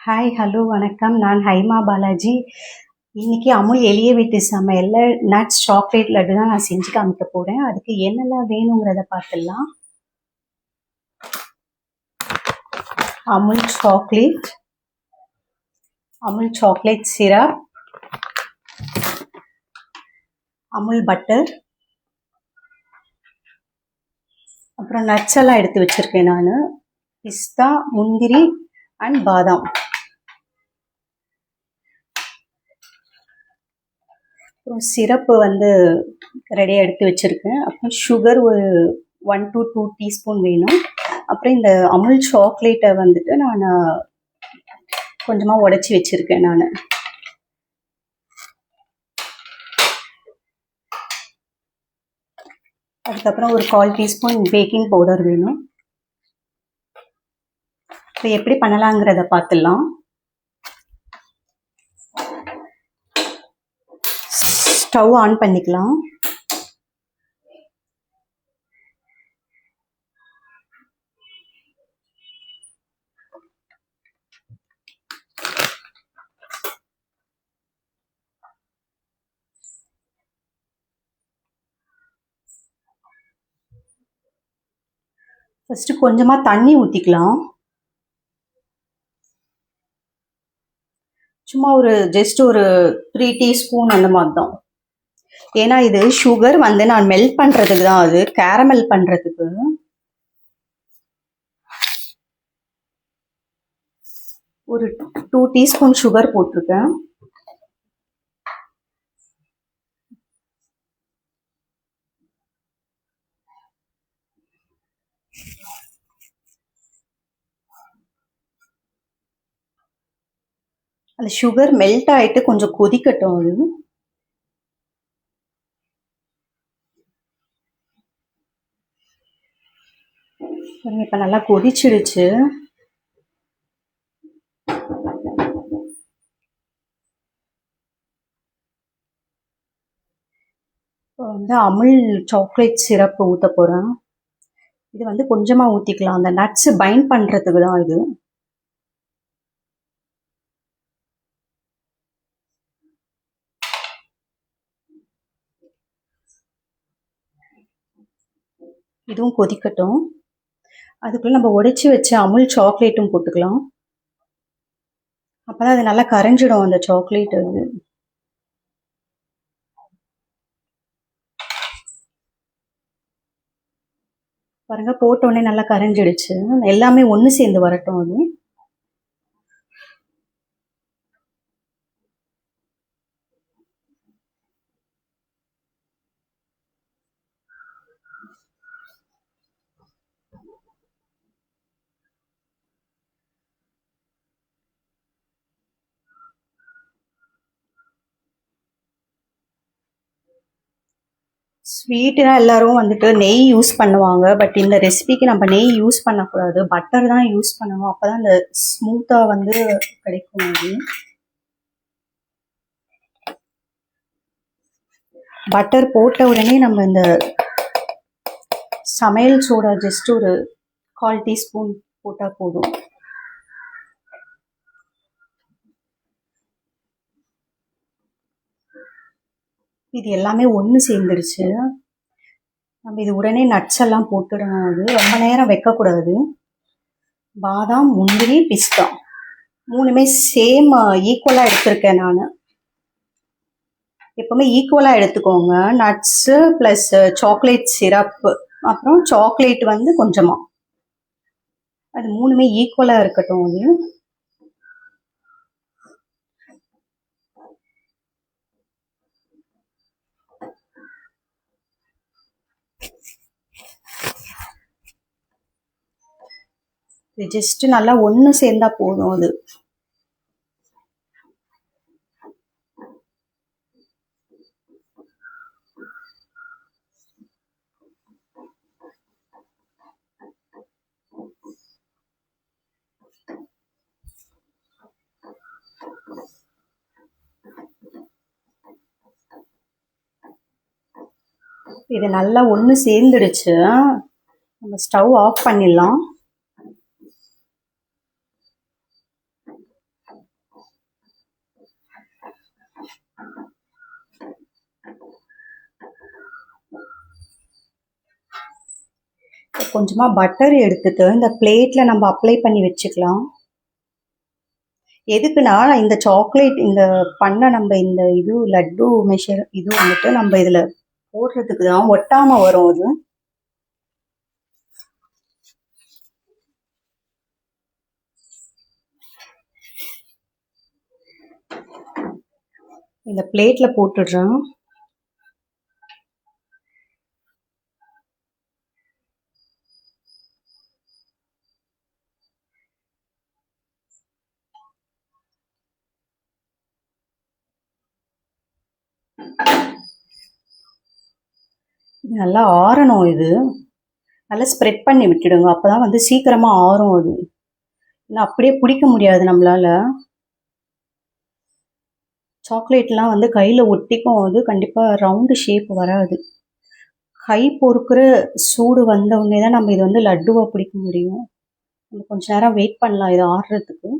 Hi, hello, வணக்கம். நான் ஹைமா பாலாஜி. இன்னைக்கு அமுல் எளிய வீட்டு சமையல்ல நட்ஸ் சாக்லேட் லட்டு தான் நான் செஞ்சு காமிக்க போறேன். அதுக்கு என்னெல்லாம் வேணுங்கிறத பார்த்துடலாம். Amul chocolate syrup, Amul butter, அப்புறம் நட்ஸ் எல்லாம் எடுத்து வச்சிருக்கேன் நான். பிஸ்தா, முந்திரி அண்ட் பாதாம். அப்புறம் சிரப்பு ரெடியாக எடுத்து வச்சுருக்கேன். அப்புறம் சுகர் ஒரு 1 to 2 டீஸ்பூன் வேணும். அப்புறம் இந்த அமுல் சாக்லேட்டை நான் கொஞ்சமாக உடச்சி வச்சுருக்கேன் நான். அதுக்கப்புறம் ஒரு 1/4 டீஸ்பூன் பேக்கிங் பவுடர் வேணும். இப்போ எப்படி பண்ணலாங்கிறத பார்த்துடலாம். ஸ்டவ் ஆன் பண்ணிக்கலாம். ஃபர்ஸ்ட் கொஞ்சமா தண்ணி ஊற்றிக்கலாம். சும்மா ஜஸ்ட் ஒரு 3 டீஸ்பூன் அந்த மாதிரி தான். ஏன்னா இது சுகர் நான் மெல்ட் பண்றதுக்கு தான், அது கேரமல் பண்றதுக்கு. ஒரு 2 டீஸ்பூன் சுகர் போட்டிருக்கேன். அந்த சுகர் மெல்ட் ஆயிட்டு கொஞ்சம் கொதிக்கட்டும். அது இப்ப நல்லா கொதிச்சிடுச்சு. இப்போ அமுல் சாக்லேட் சிரப் ஊற்ற போறேன். இது கொஞ்சமா ஊத்திக்கலாம், அந்த நட்ஸ் பைண்ட் பண்றதுக்கு தான் இது. இதுவும் கொதிக்கட்டும். அதுக்குள்ள நம்ம உடைச்சி வச்ச அமுல் சாக்லேட்டும் போட்டுக்கலாம். அப்பதான் அது நல்லா கரைஞ்சிடும் அந்த சாக்லேட். அது பாருங்க, போட்ட உடனே நல்லா கரைஞ்சிடுச்சு. எல்லாமே ஒன்று சேர்ந்து வரட்டும். அது ஸ்வீட்டுனா எல்லாரும் நெய் யூஸ் பண்ணுவாங்க. பட் இந்த ரெசிபிக்கு நம்ம நெய் யூஸ் பண்ணக்கூடாது, பட்டர் தான் யூஸ் பண்ணணும். அப்பதான் அந்த ஸ்மூத்தா கிடைக்கும். அது பட்டர் போட்ட உடனே நம்ம இந்த சமையல் சோடா ஜஸ்ட் ஒரு 1/4 டீஸ்பூன் போட்டா போதும். இது எல்லாமே ஒன்று சேர்ந்துருச்சு. நம்ம இது உடனே நட்ஸ் எல்லாம் போட்டுடணும். அது ரொம்ப நேரம் வைக்கக்கூடாது. பாதாம், முந்திரி, பிஸ்தா மூணுமே சேம் ஈக்குவலாக எடுத்திருக்கேன் நான். எப்பவுமே ஈக்குவலாக எடுத்துக்கோங்க. நட்ஸு ப்ளஸ் சாக்லேட் சிரப்பு, அப்புறம் சாக்லேட் கொஞ்சமாக, அது மூணுமே ஈக்குவலாக இருக்கட்டும். அது ஜஸ்ட் நல்லா ஒன்று சேர்ந்தா போதும். அது இது நல்லா ஒன்று சேர்ந்துடுச்சு. நம்ம ஸ்டவ் ஆஃப் பண்ணிடலாம். கொஞ்சமாக பட்டர் எடுத்துட்டு இந்த பிளேட்டில் நம்ம அப்ளை பண்ணி வச்சுக்கலாம். எதுக்குன்னா இந்த சாக்லேட் இந்த நம்ம இந்த இது லட்டு மெஷர் இது வந்துட்டு நம்ம இதில் போடுறதுக்கு தான் ஒட்டாமல் வரும். அது இந்த பிளேட்டில் போட்டுடுறேன். நல்லா ஆறணும். இது நல்லா ஸ்ப்ரெட் பண்ணி விட்டுடுங்க. அப்போதான் வந்து சீக்கிரமாக ஆறும். அது இல்லை அப்படியே பிடிக்க முடியாது நம்மளால. சாக்லேட்லாம் வந்து கையில் ஒட்டிக்கும். அது கண்டிப்பாக ரவுண்டு ஷேப் வராது. கை பொறுக்கிற சூடு வந்தவுடனே தான் நம்ம இது வந்து லட்டுவாக பிடிக்க முடியும். நம்ம கொஞ்ச நேரம் வெயிட் பண்ணலாம் இது ஆறுறதுக்கு.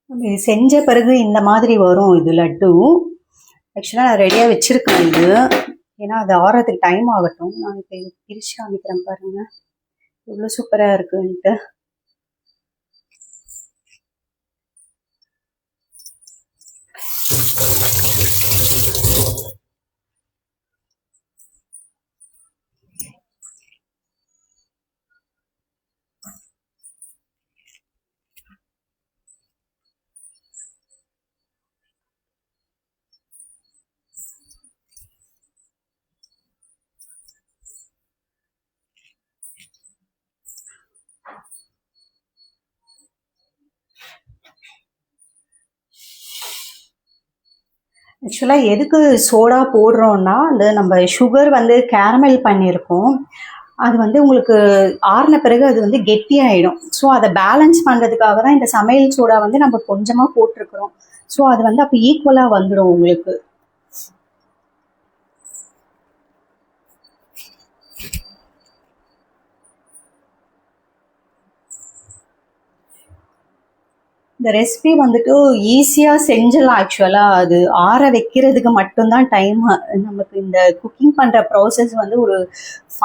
நம்ம இது செஞ்ச பிறகு இந்த மாதிரி வரும். இது லட்டு ஆக்சுவலாக நான் ரெடியாக வச்சுருக்கேன். இது ஏன்னா அது ஆறதுக்கு டைம் ஆகட்டும். நான் இப்போ இது பிரித்து காமிக்கிறேன் பாருங்கள் எவ்வளோ சூப்பராக இருக்குன்ட்டு. ஆக்சுவலாக எதுக்கு சோடா போடுறோன்னா அந்த நம்ம சுகர் வந்து கேரமல் பண்ணியிருக்கோம். அது வந்து உங்களுக்கு ஆறின பிறகு அது வந்து கெட்டியாயிடும். ஸோ அதை பேலன்ஸ் பண்ணுறதுக்காக தான் இந்த சமையல் சோடா வந்து நம்ம கொஞ்சமாக போட்டிருக்கிறோம். ஸோ அது வந்து அப்போ ஈக்குவலாக வந்துடும் உங்களுக்கு. இந்த ரெசிபி வந்துட்டு ஈஸியாக செஞ்சிடலாம். ஆக்சுவலாக அது ஆற வைக்கிறதுக்கு மட்டும்தான் டைம். நமக்கு இந்த குக்கிங் பண்ணுற ப்ராசஸ் வந்து ஒரு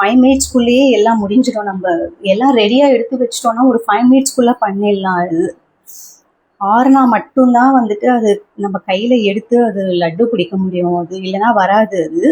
5 மினிட்ஸ்க்குள்ளேயே எல்லாம் முடிஞ்சிடும். நம்ம எல்லாம் ரெடியாக எடுத்து வச்சிட்டோம்னா ஒரு 5 மினிட்ஸ்க்குள்ளே பண்ணிடலாம். அது ஆறுனா மட்டும்தான் வந்துட்டு அது நம்ம கையில் எடுத்து அது லட்டு பிடிக்க முடியும். அது இல்லைன்னா வராது. அது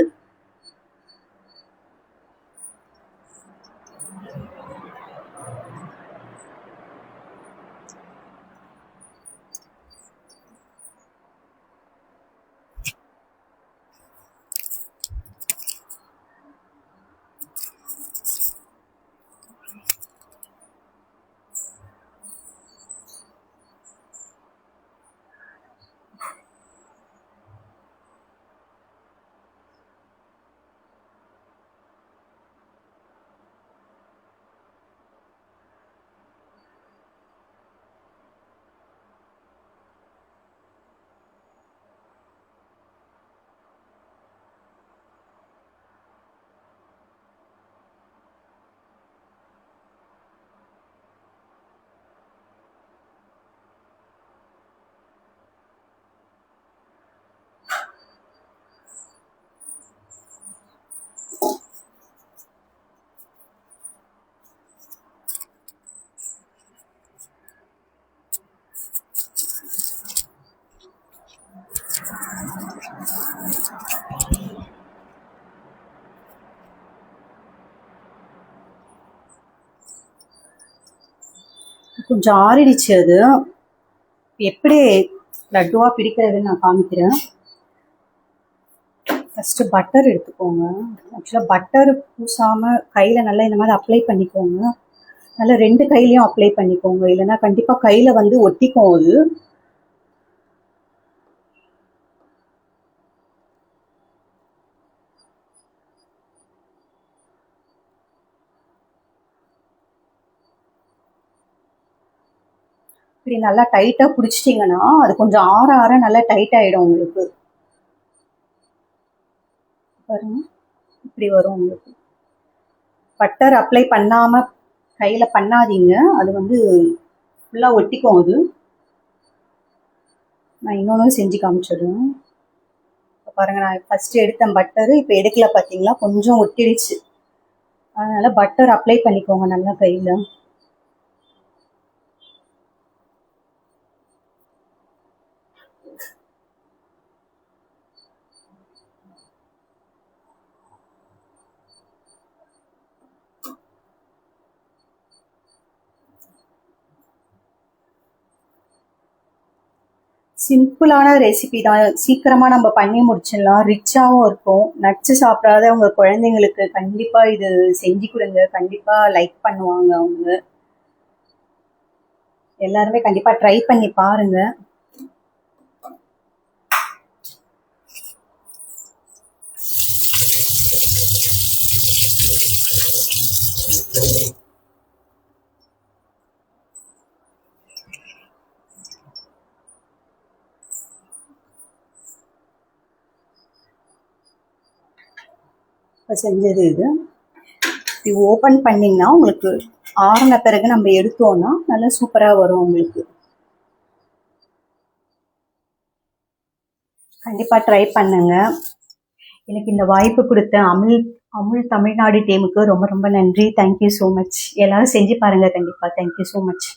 கொஞ்சம் ஆறிடுச்சு. அது எப்படி லட்டுவாக பிடிக்கிறதுன்னு நான் காமிக்கிறேன். ஃபஸ்ட்டு பட்டர் எடுத்துக்கோங்க. ஆக்சுவலாக பட்டர் பூசாமல் கையில் நல்லா இந்த மாதிரி அப்ளை பண்ணிக்கோங்க. நல்லா 2 கையிலையும் அப்ளை பண்ணிக்கோங்க, இல்லைன்னா கண்டிப்பாக கையில் வந்து ஒட்டிக்கும் அது. இப்படி நல்லா டைட்டாக பிடிச்சிட்டிங்கன்னா அது கொஞ்சம் ஆற ஆற நல்லா டைட் ஆகிடும் உங்களுக்கு. பாருங்க, இப்படி வரும் உங்களுக்கு. பட்டர் அப்ளை பண்ணாமல் கையில் பண்ணாதீங்க, அது வந்து ஃபுல்லாக ஒட்டிக்கும் அது. நான் இன்னொன்று செஞ்சு காமிச்சிடுறேன். இப்போ பாருங்கள், நான் ஃபஸ்ட்டு எடுத்தேன் பட்டரு, இப்போ எடுக்கல பார்த்தீங்களா, கொஞ்சம் ஒட்டிடுச்சு. அதனால் பட்டர் அப்ளை பண்ணிக்கோங்க நல்லா கையில். சிம்பிளான ரெசிபி தான், சீக்கிரமாக நம்ம பண்ணி முடிச்சிடலாம், ரிச்சாகவும் இருக்கும். நட்ஸு சாப்பிடாத உங்கள் குழந்தைங்களுக்கு கண்டிப்பாக இது செஞ்சு கொடுங்க, கண்டிப்பாக லைக் பண்ணுவாங்க அவங்க. எல்லாருமே கண்டிப்பாக ட்ரை பண்ணி பாருங்கள். இப்போ செஞ்சது இது ஓப்பன் பண்ணிங்கன்னா உங்களுக்கு ஆறின பிறகு நம்ம எடுத்தோன்னா நல்லா சூப்பராக வரும் உங்களுக்கு. கண்டிப்பாக ட்ரை பண்ணுங்க. எனக்கு இந்த வாய்ப்பு கொடுத்த அமுல் தமிழ்நாடு டீமுக்கு ரொம்ப ரொம்ப நன்றி. Thank you so much. எல்லாரும் செஞ்சு பாருங்கள் கண்டிப்பாக. Thank you so much.